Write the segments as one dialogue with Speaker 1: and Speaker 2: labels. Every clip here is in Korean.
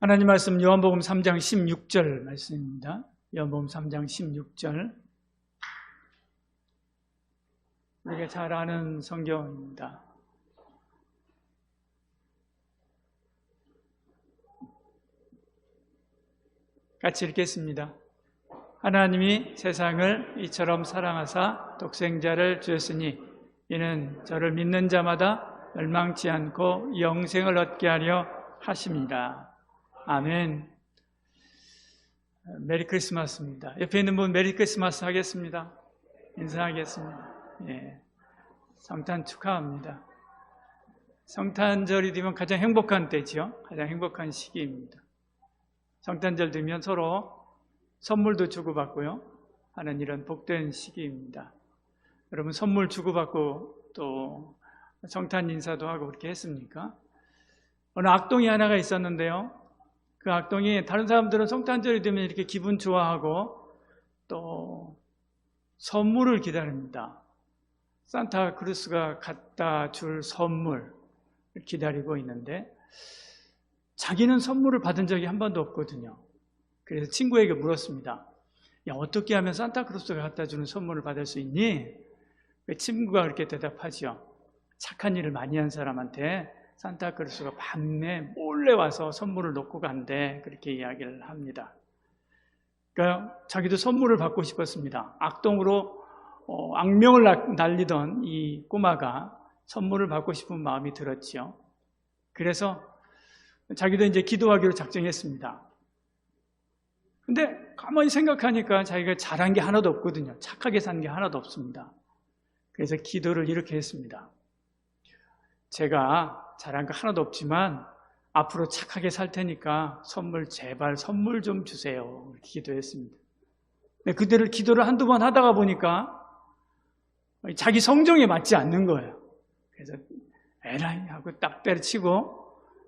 Speaker 1: 하나님 말씀 요한복음 3장 16절 말씀입니다. 요한복음 3장 16절. 우리가 잘 아는 성경입니다. 같이 읽겠습니다. 하나님이 세상을 이처럼 사랑하사 독생자를 주셨으니 이는 저를 믿는 자마다 멸망치 않고 영생을 얻게 하려 하심이라. 아멘. 메리 크리스마스입니다. 옆에 있는 분 메리 크리스마스 하겠습니다. 인사하겠습니다. 예. 성탄 축하합니다. 성탄절이 되면 가장 행복한 때죠. 가장 행복한 시기입니다. 성탄절 되면 서로 선물도 주고받고요 하는 이런 복된 시기입니다. 여러분 선물 주고받고 또 성탄 인사도 하고 그렇게 했습니까? 어느 악동이 하나가 있었는데요, 그 악동이 다른 사람들은 성탄절이 되면 이렇게 기분 좋아하고 또 선물을 기다립니다. 산타크루스가 갖다 줄 선물을 기다리고 있는데 자기는 선물을 받은 적이 한 번도 없거든요. 그래서 친구에게 물었습니다. 야, 어떻게 하면 산타크루스가 갖다 주는 선물을 받을 수 있니? 그 친구가 그렇게 대답하죠. 착한 일을 많이 한 사람한테 산타크루스가 밤에 몰래 와서 선물을 놓고 간대. 그렇게 이야기를 합니다. 그러니까 자기도 선물을 받고 싶었습니다. 악동으로 악명을 날리던 이 꼬마가 선물을 받고 싶은 마음이 들었지요. 그래서 자기도 이제 기도하기로 작정했습니다. 근데 가만히 생각하니까 자기가 잘한 게 하나도 없거든요. 착하게 산 게 하나도 없습니다. 그래서 기도를 이렇게 했습니다. 제가 잘한 거 하나도 없지만 앞으로 착하게 살 테니까 제발 선물 좀 주세요. 이렇게 기도했습니다. 근데 그대로 기도를 한두 번 하다가 보니까 자기 성정에 맞지 않는 거예요. 그래서 에라이 하고 딱 때려치고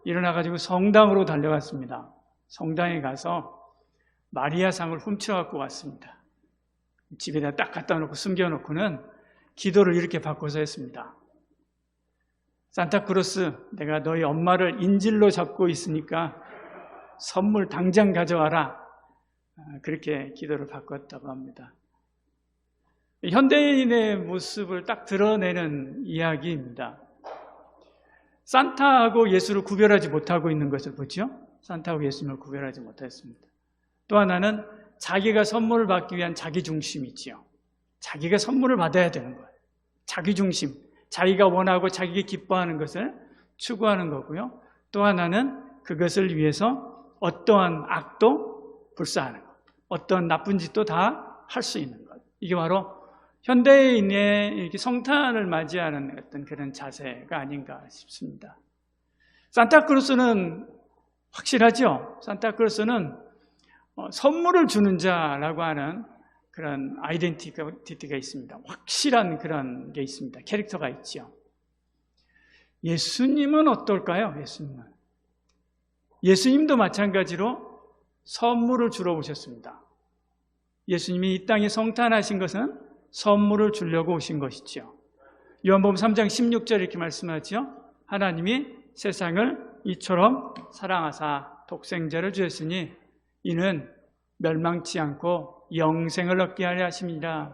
Speaker 1: 일어나가지고 성당으로 달려갔습니다. 성당에 가서 마리아상을 훔쳐갖고 왔습니다. 집에다 딱 갖다 놓고 숨겨놓고는 기도를 이렇게 바꿔서 했습니다. 산타크루스, 내가 너희 엄마를 인질로 잡고 있으니까 선물 당장 가져와라. 그렇게 기도를 바꿨다고 합니다. 현대인의 모습을 딱 드러내는 이야기입니다. 산타하고 예수를 구별하지 못하고 있는 것을 보죠. 산타하고 예수님을 구별하지 못했습니다. 또 하나는 자기가 선물을 받기 위한 자기중심이지요. 자기가 선물을 받아야 되는 거예요. 자기중심, 자기가 원하고 자기가 기뻐하는 것을 추구하는 거고요. 또 하나는 그것을 위해서 어떠한 악도 불사하는 것, 어떠한 나쁜 짓도 다 할 수 있는 것. 이게 바로 현대인의 이렇게 성탄을 맞이하는 어떤 그런 자세가 아닌가 싶습니다. 산타크루스는 확실하죠. 산타크루스는 선물을 주는 자라고 하는 그런 아이덴티티가 있습니다. 확실한 그런 게 있습니다. 캐릭터가 있죠. 예수님은 어떨까요? 예수님도 마찬가지로 선물을 주러 오셨습니다. 예수님이 이 땅에 성탄하신 것은 선물을 주려고 오신 것이죠. 요한복음 3장 16절 이렇게 말씀하죠. 하나님이 세상을 이처럼 사랑하사 독생자를 주셨으니 이는 멸망치 않고 영생을 얻게 하려 하십니다.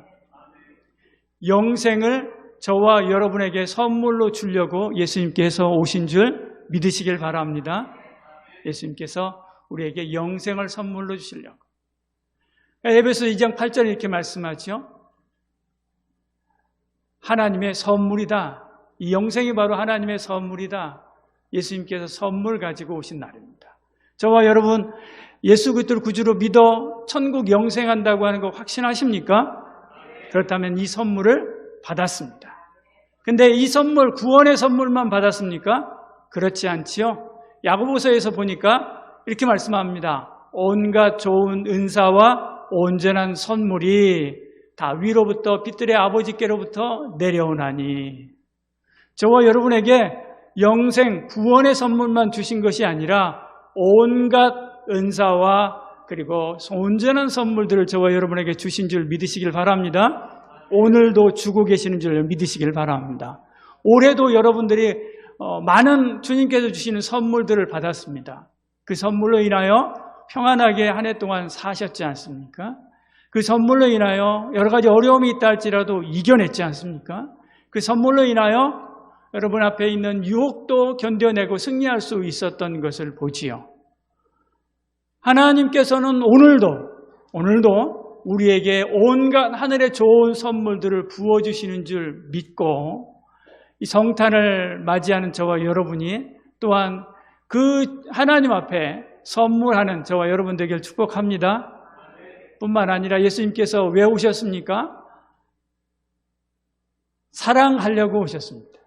Speaker 1: 영생을 저와 여러분에게 선물로 주려고 예수님께서 오신 줄 믿으시길 바랍니다. 예수님께서 우리에게 영생을 선물로 주시려고. 에베소 2장 8절 이렇게 말씀하죠. 하나님의 선물이다. 이 영생이 바로 하나님의 선물이다. 예수님께서 선물 가지고 오신 날입니다. 저와 여러분 예수 그리스도를 구주로 믿어 천국 영생한다고 하는 거 확신하십니까? 그렇다면 이 선물을 받았습니다. 근데 이 선물, 구원의 선물만 받았습니까? 그렇지 않지요. 야고보서에서 보니까 이렇게 말씀합니다. 온갖 좋은 은사와 온전한 선물이 다 위로부터 빛들의 아버지께로부터 내려오나니. 저와 여러분에게 영생, 구원의 선물만 주신 것이 아니라 온갖 은사와 그리고 온전한 선물들을 저와 여러분에게 주신 줄 믿으시길 바랍니다. 오늘도 주고 계시는 줄 믿으시길 바랍니다. 올해도 여러분들이 많은 주님께서 주시는 선물들을 받았습니다. 그 선물로 인하여 평안하게 한 해 동안 사셨지 않습니까? 그 선물로 인하여 여러 가지 어려움이 있다 할지라도 이겨냈지 않습니까? 그 선물로 인하여 여러분 앞에 있는 유혹도 견뎌내고 승리할 수 있었던 것을 보지요. 하나님께서는 오늘도 우리에게 온갖 하늘의 좋은 선물들을 부어주시는 줄 믿고 이 성탄을 맞이하는 저와 여러분이 또한 그 하나님 앞에 선물하는 저와 여러분 되길 축복합니다. 뿐만 아니라 예수님께서 왜 오셨습니까? 사랑하려고 오셨습니다.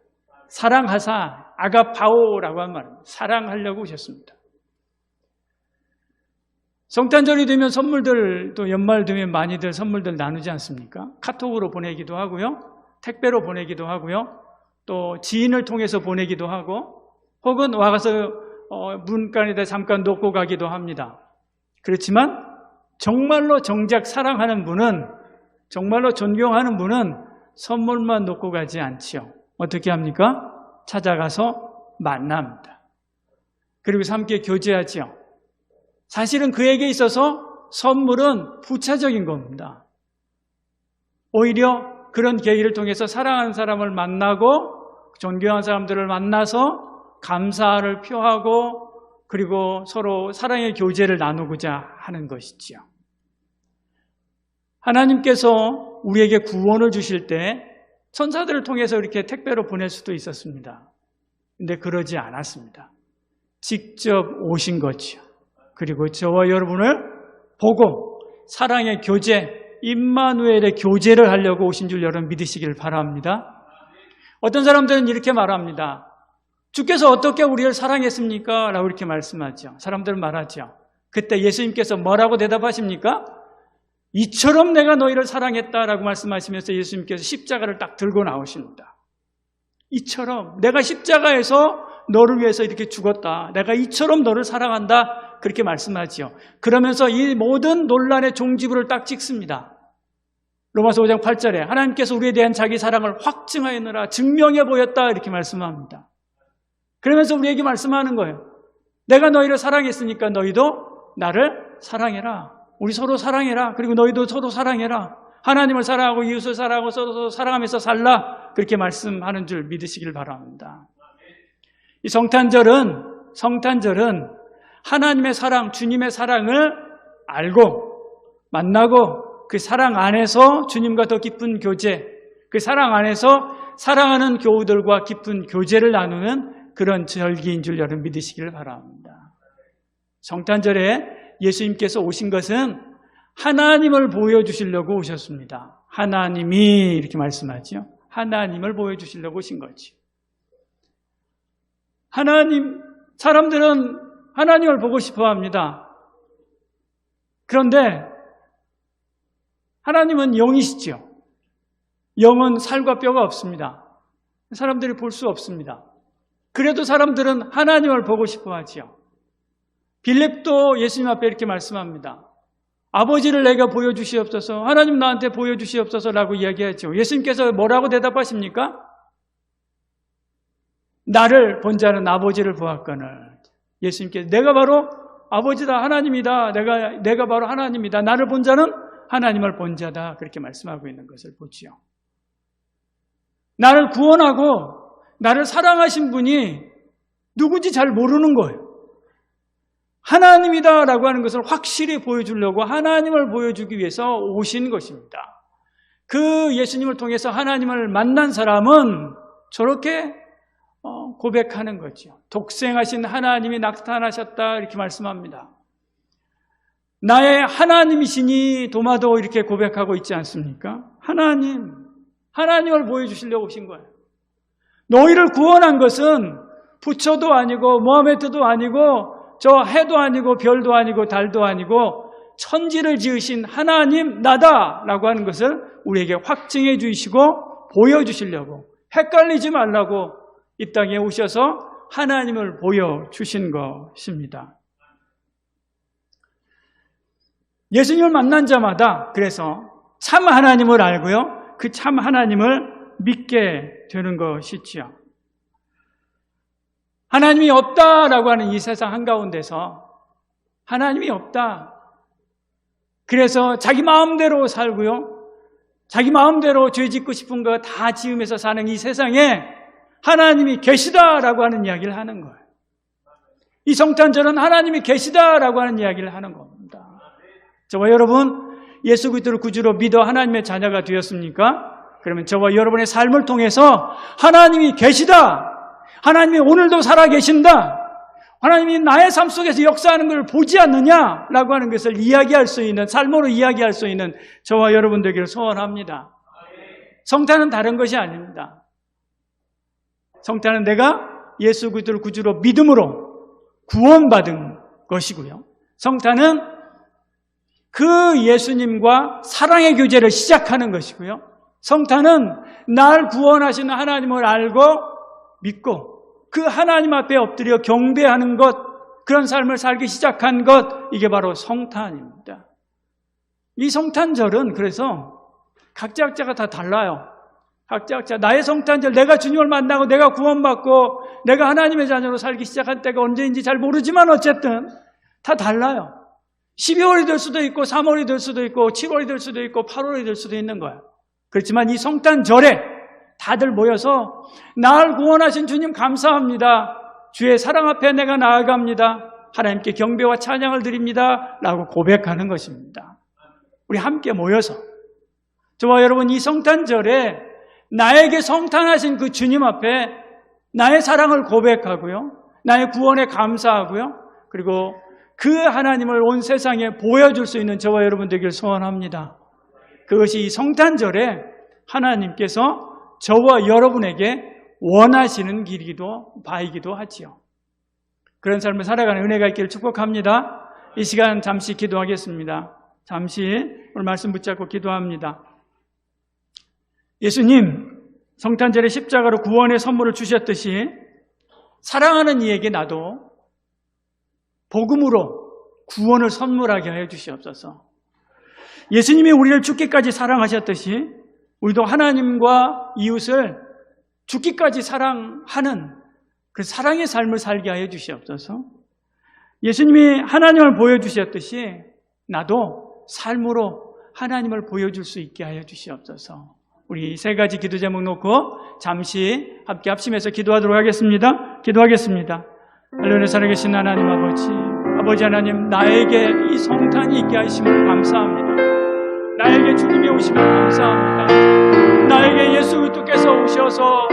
Speaker 1: 사랑하사 아가파오라고 한 말입니다. 사랑하려고 오셨습니다. 성탄절이 되면 선물들, 또 연말 되면 많이들 선물들 나누지 않습니까? 카톡으로 보내기도 하고요. 택배로 보내기도 하고요. 또 지인을 통해서 보내기도 하고 혹은 와서 문간에다 잠깐 놓고 가기도 합니다. 그렇지만 정말로 정작 사랑하는 분은, 정말로 존경하는 분은 선물만 놓고 가지 않지요. 어떻게 합니까? 찾아가서 만납니다. 그리고 함께 교제하지요. 사실은 그에게 있어서 선물은 부차적인 겁니다. 오히려 그런 계기를 통해서 사랑하는 사람을 만나고 존경하는 사람들을 만나서 감사를 표하고 그리고 서로 사랑의 교제를 나누고자 하는 것이지요. 하나님께서 우리에게 구원을 주실 때 천사들을 통해서 이렇게 택배로 보낼 수도 있었습니다. 근데 그러지 않았습니다. 직접 오신 거죠. 그리고 저와 여러분을 보고 사랑의 교제, 임마누엘의 교제를 하려고 오신 줄 여러분 믿으시길 바랍니다. 어떤 사람들은 이렇게 말합니다. 주께서 어떻게 우리를 사랑했습니까? 라고 이렇게 말씀하죠. 사람들은 말하죠. 그때 예수님께서 뭐라고 대답하십니까? 이처럼 내가 너희를 사랑했다라고 말씀하시면서 예수님께서 십자가를 딱 들고 나오십니다. 이처럼 내가 십자가에서 너를 위해서 이렇게 죽었다. 내가 이처럼 너를 사랑한다. 그렇게 말씀하지요. 그러면서 이 모든 논란의 종지부를 딱 찍습니다. 로마서 5장 8절에 하나님께서 우리에 대한 자기 사랑을 확증하였느라 증명해 보였다. 이렇게 말씀합니다. 그러면서 우리에게 말씀하는 거예요. 내가 너희를 사랑했으니까 너희도 나를 사랑해라. 우리 서로 사랑해라. 그리고 너희도 서로 사랑해라. 하나님을 사랑하고 이웃을 사랑하고 서로 사랑하면서 살라. 그렇게 말씀하는 줄 믿으시길 바랍니다. 이 성탄절은 하나님의 사랑, 주님의 사랑을 알고 만나고 그 사랑 안에서 주님과 더 깊은 교제, 그 사랑 안에서 사랑하는 교우들과 깊은 교제를 나누는 그런 절기인 줄 여러분 믿으시길 바랍니다. 성탄절에 예수님께서 오신 것은 하나님을 보여주시려고 오셨습니다. 하나님이 이렇게 말씀하죠. 하나님을 보여주시려고 오신 거지. 사람들은 하나님을 보고 싶어 합니다. 그런데 하나님은 영이시죠. 영은 살과 뼈가 없습니다. 사람들이 볼 수 없습니다. 그래도 사람들은 하나님을 보고 싶어 하지요. 빌립도 예수님 앞에 이렇게 말씀합니다. 아버지를 내가 보여주시옵소서, 하나님 나한테 보여주시옵소서라고 이야기하죠. 예수님께서 뭐라고 대답하십니까? 나를 본 자는 아버지를 보았거늘. 예수님께서 내가 바로 아버지다, 하나님이다, 내가 바로 하나님이다, 나를 본 자는 하나님을 본 자다, 그렇게 말씀하고 있는 것을 보지요. 나를 구원하고 나를 사랑하신 분이 누군지 잘 모르는 거예요. 하나님이다라고 하는 것을 확실히 보여주려고 하나님을 보여주기 위해서 오신 것입니다. 그 예수님을 통해서 하나님을 만난 사람은 저렇게 고백하는 거죠. 독생하신 하나님이 나타나셨다 이렇게 말씀합니다. 나의 하나님이시니 도마도 이렇게 고백하고 있지 않습니까? 하나님을 보여주시려고 오신 거예요. 너희를 구원한 것은 부처도 아니고 모하메드도 아니고 저 해도 아니고 별도 아니고 달도 아니고 천지를 지으신 하나님 나다라고 하는 것을 우리에게 확증해 주시고 보여주시려고, 헷갈리지 말라고 이 땅에 오셔서 하나님을 보여주신 것입니다. 예수님을 만난 자마다 그래서 참 하나님을 알고요, 그 참 하나님을 믿게 되는 것이지요. 하나님이 없다라고 하는 이 세상 한가운데서 하나님이 없다. 그래서 자기 마음대로 살고요. 자기 마음대로 죄 짓고 싶은 거 다 지으면서 사는 이 세상에 하나님이 계시다라고 하는 이야기를 하는 거예요. 이 성탄절은 하나님이 계시다라고 하는 이야기를 하는 겁니다. 저와 여러분, 예수 그리스도를 구주로 믿어 하나님의 자녀가 되었습니까? 그러면 저와 여러분의 삶을 통해서 하나님이 계시다. 하나님이 오늘도 살아계신다. 하나님이 나의 삶 속에서 역사하는 걸 보지 않느냐라고 하는 것을 이야기할 수 있는, 삶으로 이야기할 수 있는 저와 여러분 되기를 소원합니다. 성탄은 다른 것이 아닙니다. 성탄은 내가 예수 그리스도를 구주로 믿음으로 구원받은 것이고요. 성탄은 그 예수님과 사랑의 교제를 시작하는 것이고요. 성탄은 날 구원하시는 하나님을 알고 믿고 그 하나님 앞에 엎드려 경배하는 것, 그런 삶을 살기 시작한 것, 이게 바로 성탄입니다. 이 성탄절은 그래서 각자가 다 달라요. 각자 나의 성탄절, 내가 주님을 만나고 내가 구원받고 내가 하나님의 자녀로 살기 시작한 때가 언제인지 잘 모르지만 어쨌든 다 달라요. 12월이 될 수도 있고 3월이 될 수도 있고 7월이 될 수도 있고 8월이 될 수도 있는 거예요. 그렇지만 이 성탄절에 다들 모여서 날 구원하신 주님 감사합니다. 주의 사랑 앞에 내가 나아갑니다. 하나님께 경배와 찬양을 드립니다. 라고 고백하는 것입니다. 우리 함께 모여서 저와 여러분 이 성탄절에 나에게 성탄하신 그 주님 앞에 나의 사랑을 고백하고요. 나의 구원에 감사하고요. 그리고 그 하나님을 온 세상에 보여줄 수 있는 저와 여러분 되길 소원합니다. 그것이 이 성탄절에 하나님께서 저와 여러분에게 원하시는 길이기도 바이기도 하지요. 그런 삶을 살아가는 은혜가 있기를 축복합니다. 이 시간 잠시 기도하겠습니다. 잠시 오늘 말씀 붙잡고 기도합니다. 예수님, 성탄절에 십자가로 구원의 선물을 주셨듯이 사랑하는 이에게 나도 복음으로 구원을 선물하게 하여 주시옵소서. 예수님이 우리를 죽기까지 사랑하셨듯이 우리도 하나님과 이웃을 죽기까지 사랑하는 그 사랑의 삶을 살게 하여 주시옵소서. 예수님이 하나님을 보여주셨듯이 나도 삶으로 하나님을 보여줄 수 있게 하여 주시옵소서. 우리 세 가지 기도 제목 놓고 잠시 함께 합심해서 기도하도록 하겠습니다. 기도하겠습니다. 하늘에 살아계신 하나님 아버지 하나님, 나에게 이 성탄이 있게 하심을 감사합니다. 나에게 주님이 오심을 감사합니다. 나에게 예수 그리스도께서 오셔서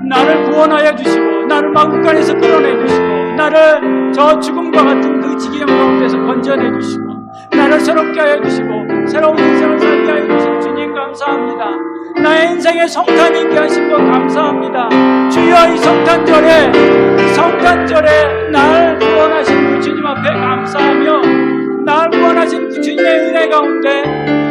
Speaker 1: 나를 구원하여 주시고 나를 마구간에서 끌어내 주시고 나를 저 죽음과 같은 그 지경 가운데서 건져내 주시고 나를 새롭게 하여 주시고 새로운 인생을 살게 하여 주신 주님 감사합니다. 나의 인생에 성탄이 있게 하신 것 감사합니다. 주여, 이 성탄절에 날 구원하신 그 주님 앞에 감사하며 날 구원하신 그 주님의 은혜 가운데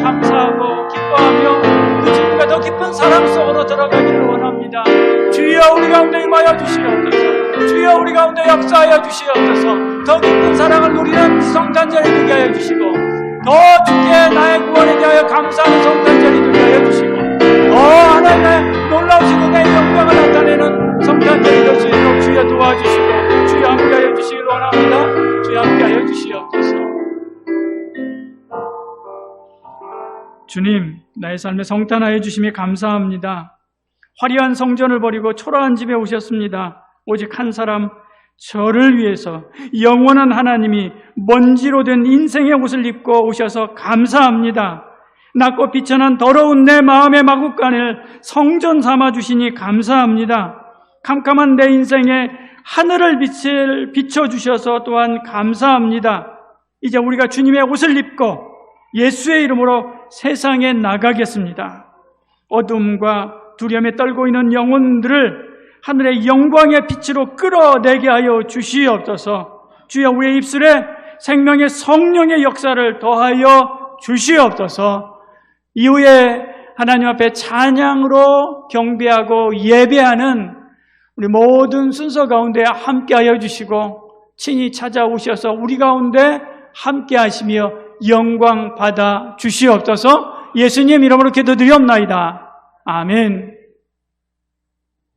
Speaker 1: 감사하고 기뻐하며 그 주님과 더 깊은 사랑 속으로 들어가기를 원합니다. 주여, 우리 가운데 임하여 주시옵소서. 주여, 우리 가운데 역사하여 주시옵소서. 더 깊은 사랑을 누리는 성탄절이 되게 하여 주시고 더 주께 나의 구원에 대하여 감사하는 성탄절이 되게 하여 주시고 더 하나님의 놀라우신 은혜의 영광을 나타내는 성탄절이 될 수 있도록 주여 도와주시고 주여 함께하여 주시길 원합니다. 주여 함께하여 주시옵소서. 주님, 나의 삶에 성탄하여 주심에 감사합니다. 화려한 성전을 버리고 초라한 집에 오셨습니다. 오직 한 사람, 저를 위해서 영원한 하나님이 먼지로 된 인생의 옷을 입고 오셔서 감사합니다. 낮고 비천한 더러운 내 마음의 마구간을 성전 삼아 주시니 감사합니다. 캄캄한 내 인생에 하늘을 비춰주셔서 또한 감사합니다. 이제 우리가 주님의 옷을 입고 예수의 이름으로 세상에 나가겠습니다. 어둠과 두려움에 떨고 있는 영혼들을 하늘의 영광의 빛으로 끌어내게 하여 주시옵소서. 주여, 우리의 입술에 생명의 성령의 역사를 더하여 주시옵소서. 이후에 하나님 앞에 찬양으로 경배하고 예배하는 우리 모든 순서 가운데 함께하여 주시고 친히 찾아오셔서 우리 가운데 함께하시며 영광 받아 주시옵소서. 예수님 이름으로 기도드리옵나이다. 아멘.